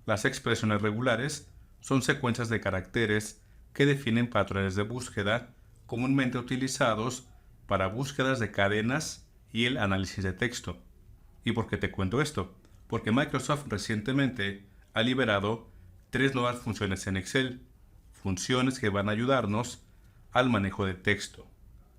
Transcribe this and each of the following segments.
Las expresiones regulares son secuencias de caracteres que definen patrones de búsqueda comúnmente utilizados para búsquedas de cadenas y el análisis de texto. ¿Y por qué te cuento esto? Porque Microsoft recientemente ha liberado 3 nuevas funciones en Excel, funciones que van a ayudarnos al manejo de texto,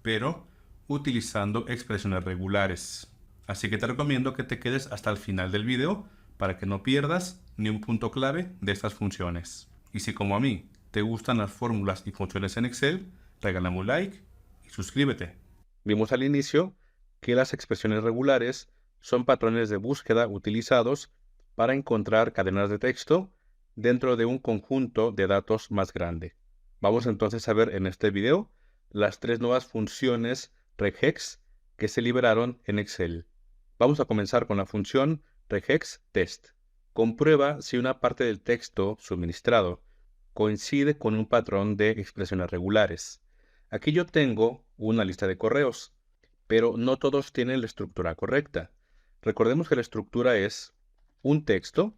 pero utilizando expresiones regulares. Así que te recomiendo que te quedes hasta el final del video para que no pierdas ni un punto clave de estas funciones. Y si como a mí te gustan las fórmulas y funciones en Excel, regálame un like y suscríbete. Vimos al inicio que las expresiones regulares son patrones de búsqueda utilizados para encontrar cadenas de texto dentro de un conjunto de datos más grande. Vamos entonces a ver en este video las 3 nuevas funciones regex que se liberaron en Excel. Vamos a comenzar con la función regexTest. Comprueba si una parte del texto suministrado coincide con un patrón de expresiones regulares. Aquí yo tengo una lista de correos, pero no todos tienen la estructura correcta. Recordemos que la estructura es un texto,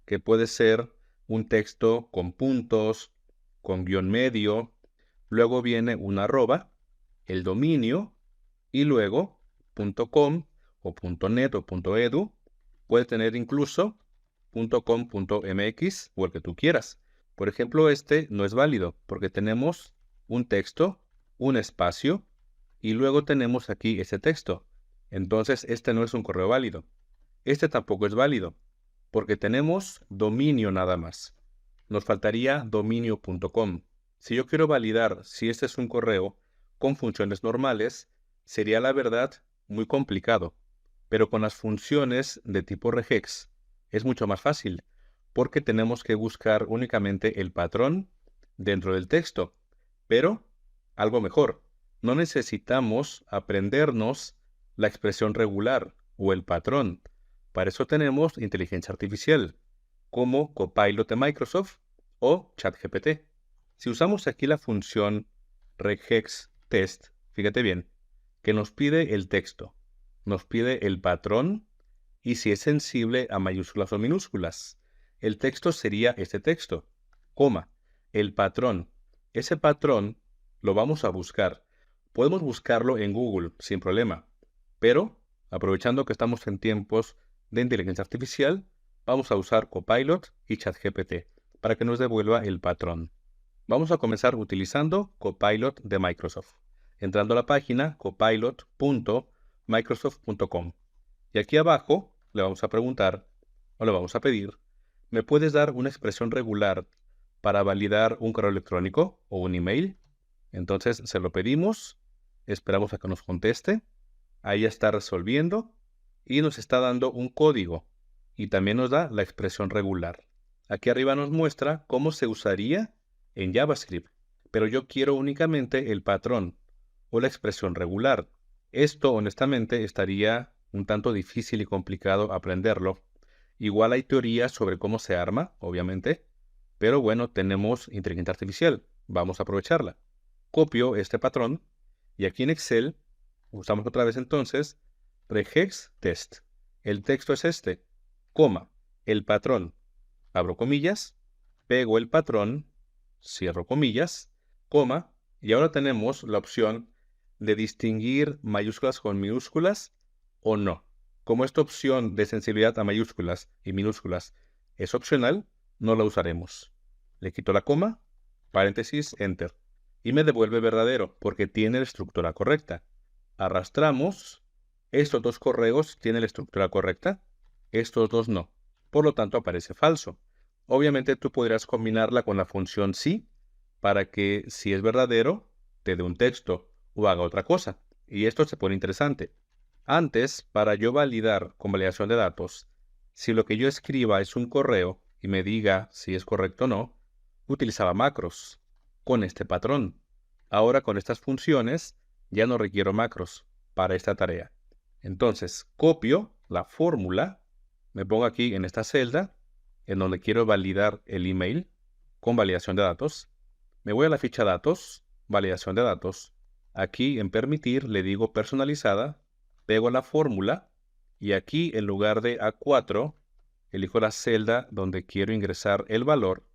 que puede ser un texto con puntos, con guión medio, luego viene una arroba, el dominio, y luego .com o .net o .edu, puede tener incluso .com.mx o el que tú quieras. Por ejemplo, este no es válido porque tenemos un texto, un espacio, y luego tenemos aquí ese texto. Entonces, este no es un correo válido. Este tampoco es válido, porque tenemos dominio nada más. Nos faltaría dominio.com. Si yo quiero validar si este es un correo con funciones normales, sería la verdad muy complicado. Pero con las funciones de tipo regex es mucho más fácil, porque tenemos que buscar únicamente el patrón dentro del texto. Pero, algo mejor, no necesitamos aprendernos la expresión regular o el patrón. Para eso tenemos inteligencia artificial, como Copilot de Microsoft o ChatGPT. Si usamos aquí la función regexTest, fíjate bien, que nos pide el texto, nos pide el patrón y si es sensible a mayúsculas o minúsculas. El texto sería este texto, coma, el patrón. Ese patrón lo vamos a buscar. Podemos buscarlo en Google sin problema, pero aprovechando que estamos en tiempos de inteligencia artificial, vamos a usar Copilot y ChatGPT para que nos devuelva el patrón. Vamos a comenzar utilizando Copilot de Microsoft, entrando a la página copilot.microsoft.com. Y aquí abajo le vamos a preguntar, o le vamos a pedir, ¿me puedes dar una expresión regular para validar un correo electrónico o un email? Entonces se lo pedimos, esperamos a que nos conteste, ahí está resolviendo y nos está dando un código y también nos da la expresión regular. Aquí arriba nos muestra cómo se usaría en JavaScript, pero yo quiero únicamente el patrón o la expresión regular. Esto honestamente estaría un tanto difícil y complicado aprenderlo. Igual hay teorías sobre cómo se arma, obviamente, pero bueno, tenemos inteligencia artificial, vamos a aprovecharla. Copio este patrón y aquí en Excel usamos otra vez entonces regexTest. El texto es este, coma, el patrón, abro comillas, pego el patrón, cierro comillas, coma, y ahora tenemos la opción de distinguir mayúsculas con minúsculas o no. Como esta opción de sensibilidad a mayúsculas y minúsculas es opcional, no la usaremos. Le quito la coma, paréntesis, enter, y me devuelve verdadero porque tiene la estructura correcta. Arrastramos, estos 2 correos tienen la estructura correcta, estos 2 no. Por lo tanto aparece falso. Obviamente tú podrías combinarla con la función sí para que si es verdadero te dé un texto o haga otra cosa. Y esto se pone interesante. Antes, para yo validar con validación de datos, si lo que yo escriba es un correo y me diga si es correcto o no, utilizaba macros con este patrón. Ahora con estas funciones ya no requiero macros para esta tarea. Entonces, copio la fórmula, me pongo aquí en esta celda, en donde quiero validar el email con validación de datos. Me voy a la ficha datos, validación de datos. Aquí en permitir le digo personalizada, pego la fórmula y aquí en lugar de A4 elijo la celda donde quiero ingresar el valor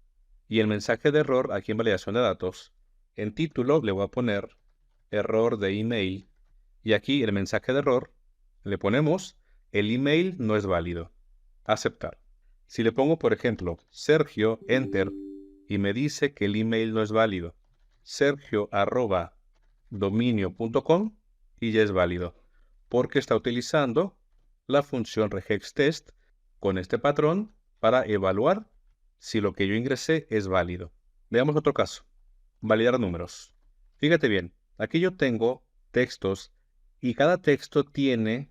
y el mensaje de error aquí en validación de datos. En título le voy a poner error de email y aquí el mensaje de error le ponemos el email no es válido. Aceptar. Si le pongo, por ejemplo, Sergio, enter, y me dice que el email no es válido, sergio@dominio.com, y ya es válido, porque está utilizando la función regextest con este patrón para evaluar si lo que yo ingresé es válido. Veamos otro caso. Validar números. Fíjate bien, aquí yo tengo textos y cada texto tiene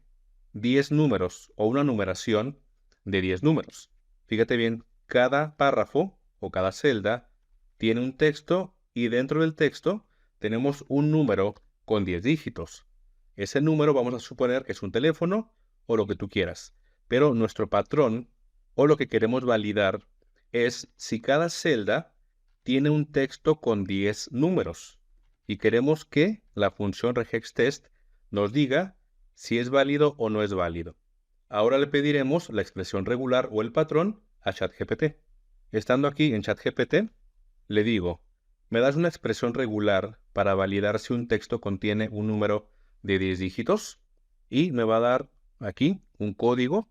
10 números o una numeración de 10 números. Fíjate bien, cada párrafo o cada celda tiene un texto y dentro del texto tenemos un número con 10 dígitos. Ese número vamos a suponer que es un teléfono o lo que tú quieras. Pero nuestro patrón o lo que queremos validar es si cada celda tiene un texto con 10 números y queremos que la función regextest nos diga si es válido o no es válido. Ahora le pediremos la expresión regular o el patrón a ChatGPT. Estando aquí en ChatGPT, le digo, ¿me das una expresión regular para validar si un texto contiene un número de 10 dígitos? Y me va a dar aquí un código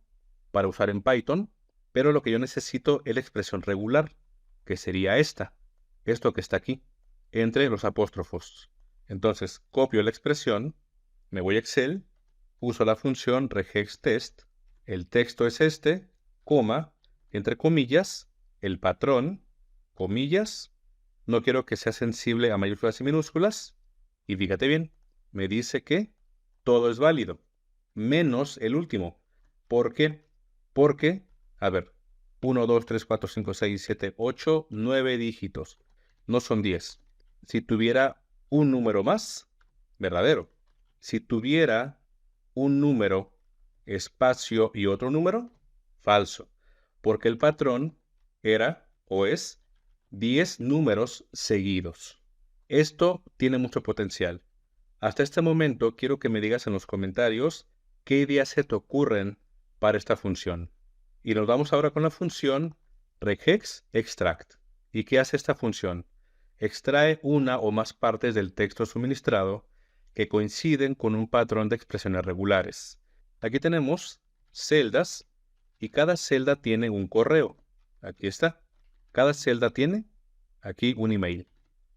para usar en Python, pero lo que yo necesito es la expresión regular, que sería esta, esto que está aquí, entre los apóstrofos. Entonces, copio la expresión, me voy a Excel, uso la función regextest, el texto es este, coma, entre comillas, el patrón, comillas, no quiero que sea sensible a mayúsculas y minúsculas, y fíjate bien, me dice que todo es válido, menos el último. ¿Por qué? Porque, a ver, 1, 2, 3, 4, 5, 6, 7, 8, 9 dígitos. No son 10. Si tuviera un número más, verdadero. Si tuviera un número, espacio y otro número, falso. Porque el patrón era o es 10 números seguidos. Esto tiene mucho potencial. Hasta este momento quiero que me digas en los comentarios qué ideas se te ocurren para esta función. Y nos vamos ahora con la función regexextract. ¿Y qué hace esta función? Extrae una o más partes del texto suministrado que coinciden con un patrón de expresiones regulares. Aquí tenemos celdas y cada celda tiene un correo. Aquí está. Cada celda tiene aquí un email.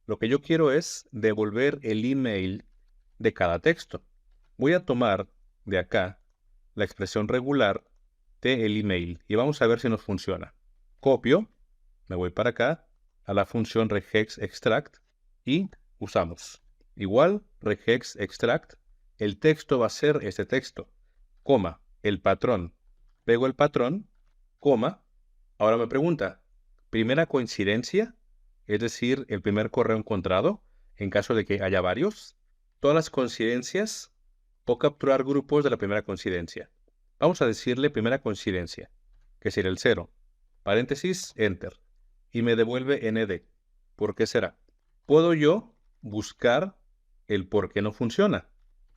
Lo que yo quiero es devolver el email de cada texto. Voy a tomar de acá la expresión regular del email y vamos a ver si nos funciona. Copio, me voy para acá a la función regexextract y usamos. Igual, regexextract, el texto va a ser este texto, coma, el patrón. Pego el patrón, coma. Ahora me pregunta, ¿primera coincidencia? Es decir, el primer correo encontrado, en caso de que haya varios. Todas las coincidencias o capturar grupos de la primera coincidencia. Vamos a decirle primera coincidencia, que sería el 0. Paréntesis, enter. Y me devuelve nd. ¿Por qué será? Puedo yo buscar el por qué no funciona.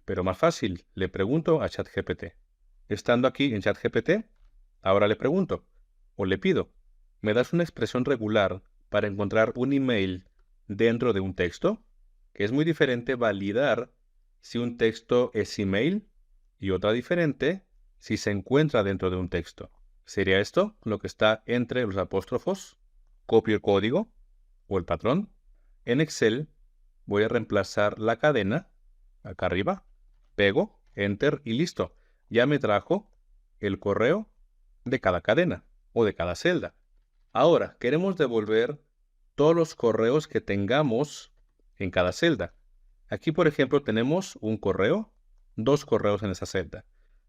Pero más fácil, le pregunto a ChatGPT. Estando aquí en ChatGPT, ahora le pregunto, o le pido, ¿me das una expresión regular para encontrar un email dentro de un texto? Que es muy diferente validar si un texto es email y otra diferente si se encuentra dentro de un texto. ¿Sería esto lo que está entre los apóstrofos? Copio el código o el patrón. En Excel voy a reemplazar la cadena acá arriba, pego, enter y listo. Ya me trajo el correo de cada cadena o de cada celda. Ahora queremos devolver todos los correos que tengamos en cada celda. Aquí, por ejemplo, tenemos un correo, 2 correos en esa celda.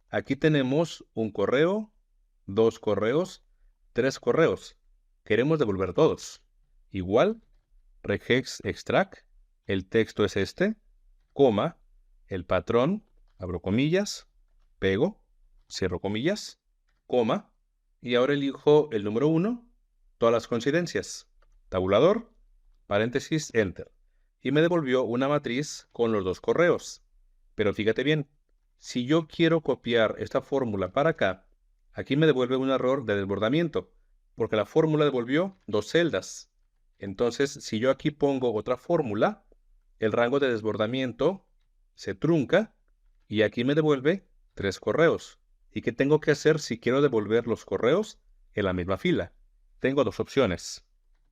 Aquí tenemos un correo, 2 correos, 3 correos. Queremos devolver todos. Igual, regexextract, el texto es este, coma, el patrón, abro comillas, pego, cierro comillas, coma, y ahora elijo el número 1, todas las coincidencias, tabulador, paréntesis, enter. Y me devolvió una matriz con los 2 correos. Pero fíjate bien, si yo quiero copiar esta fórmula para acá, Aquí me devuelve un error de desbordamiento, porque la fórmula devolvió 2 celdas. Entonces, si yo aquí pongo otra fórmula, el rango de desbordamiento se trunca y aquí me devuelve 3 correos. ¿Y qué tengo que hacer si quiero devolver los correos en la misma fila? Tengo 2 opciones.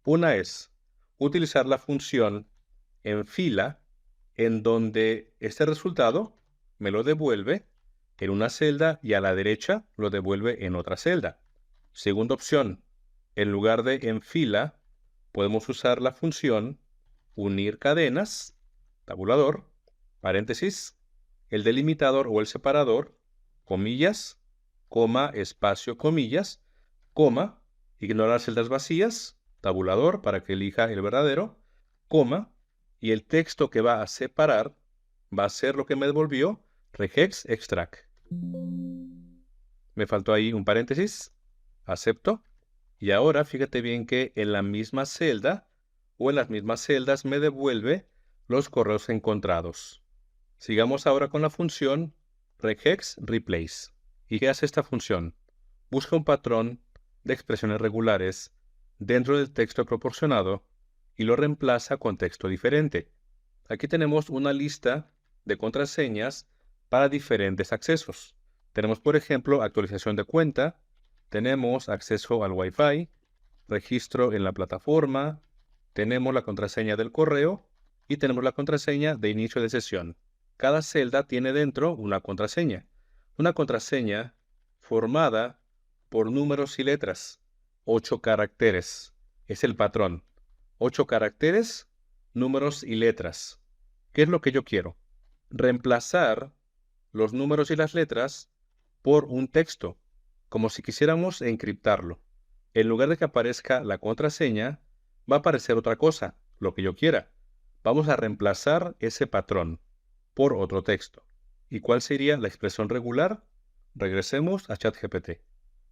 Una es utilizar la función en fila, en donde este resultado me lo devuelve en una celda y a la derecha lo devuelve en otra celda. Segunda opción, en lugar de en fila, podemos usar la función unir cadenas, tabulador, paréntesis, el delimitador o el separador, comillas, coma, espacio, comillas, coma, ignorar celdas vacías, tabulador para que elija el verdadero, coma, y el texto que va a separar va a ser lo que me devolvió regex extract. Me faltó ahí un paréntesis, acepto, y ahora fíjate bien que en la misma celda o en las mismas celdas me devuelve los correos encontrados. Sigamos ahora con la función regex replace. ¿Y qué hace esta función? Busca un patrón de expresiones regulares dentro del texto proporcionado y lo reemplaza con texto diferente. Aquí tenemos una lista de contraseñas para diferentes accesos. Tenemos, por ejemplo, actualización de cuenta, tenemos acceso al Wi-Fi, registro en la plataforma, tenemos la contraseña del correo y tenemos la contraseña de inicio de sesión. Cada celda tiene dentro una contraseña formada por números y letras, 8 caracteres. Es el patrón. 8 caracteres, números y letras. ¿Qué es lo que yo quiero? Reemplazar los números y las letras por un texto, como si quisiéramos encriptarlo. En lugar de que aparezca la contraseña, va a aparecer otra cosa, lo que yo quiera. Vamos a reemplazar ese patrón por otro texto. ¿Y cuál sería la expresión regular? Regresemos a ChatGPT.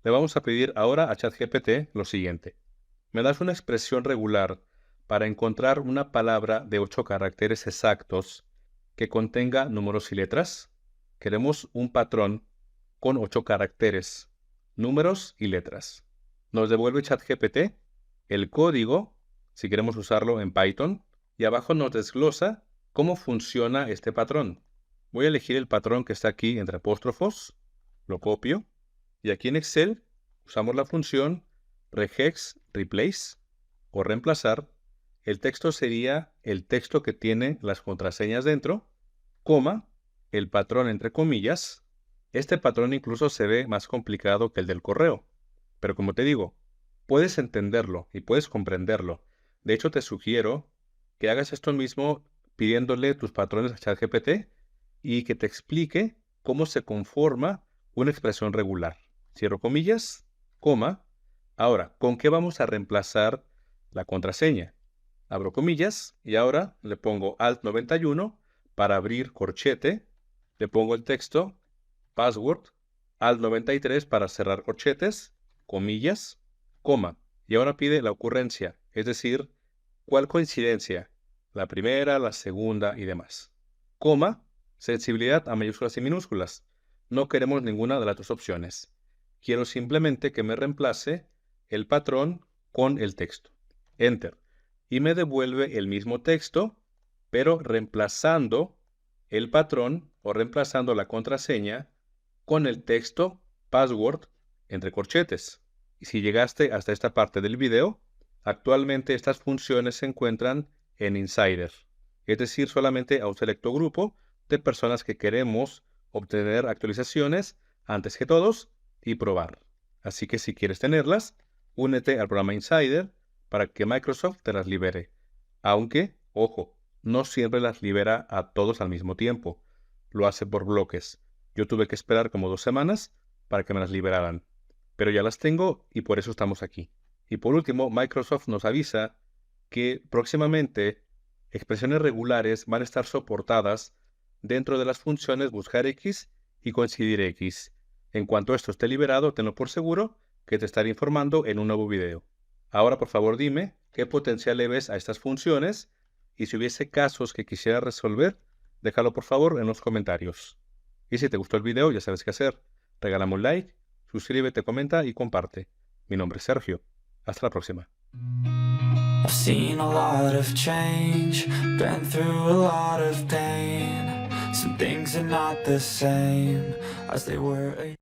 Le vamos a pedir ahora a ChatGPT lo siguiente. ¿Me das una expresión regular para encontrar una palabra de 8 caracteres exactos que contenga números y letras? Queremos un patrón con 8 caracteres, números y letras. Nos devuelve ChatGPT el código, si queremos usarlo en Python, y abajo nos desglosa cómo funciona este patrón. Voy a elegir el patrón que está aquí entre apóstrofos, lo copio, y aquí en Excel usamos la función regex replace o reemplazar. El texto sería el texto que tiene las contraseñas dentro, coma, el patrón entre comillas. Este patrón incluso se ve más complicado que el del correo, pero como te digo, puedes entenderlo y puedes comprenderlo. De hecho, te sugiero que hagas esto mismo pidiéndole tus patrones a ChatGPT y que te explique cómo se conforma una expresión regular. Cierro comillas, coma. Ahora, ¿con qué vamos a reemplazar la contraseña? Abro comillas y ahora le pongo Alt 91 para abrir corchete. Le pongo el texto, password, Alt 93 para cerrar corchetes, comillas, coma. Y ahora pide la ocurrencia, es decir, ¿cuál coincidencia? La primera, la segunda y demás. Coma, sensibilidad a mayúsculas y minúsculas. No queremos ninguna de las dos opciones. Quiero simplemente que me reemplace el patrón con el texto. Enter. Y me devuelve el mismo texto, pero reemplazando el patrón o reemplazando la contraseña con el texto password entre corchetes. Y si llegaste hasta esta parte del video, actualmente estas funciones se encuentran en Insider, es decir, solamente a un selecto grupo de personas que queremos obtener actualizaciones antes que todos y probar. Así que si quieres tenerlas, únete al programa Insider para que Microsoft te las libere. Aunque, ojo, no siempre las libera a todos al mismo tiempo. Lo hace por bloques. Yo tuve que esperar como 2 semanas para que me las liberaran. Pero ya las tengo y por eso estamos aquí. Y por último, Microsoft nos avisa que próximamente expresiones regulares van a estar soportadas dentro de las funciones buscar X y coincidir X. En cuanto esto esté liberado, tenlo por seguro que te estaré informando en un nuevo video. Ahora, por favor, dime qué potencial le ves a estas funciones y si hubiese casos que quisiera resolver, déjalo por favor en los comentarios. Y si te gustó el video, ya sabes qué hacer. Regálame un like suscríbete, comenta y comparte. Mi nombre es Sergio. Hasta la próxima. I've seen a lot of change, been through a lot of pain. Some things are not the same as they were.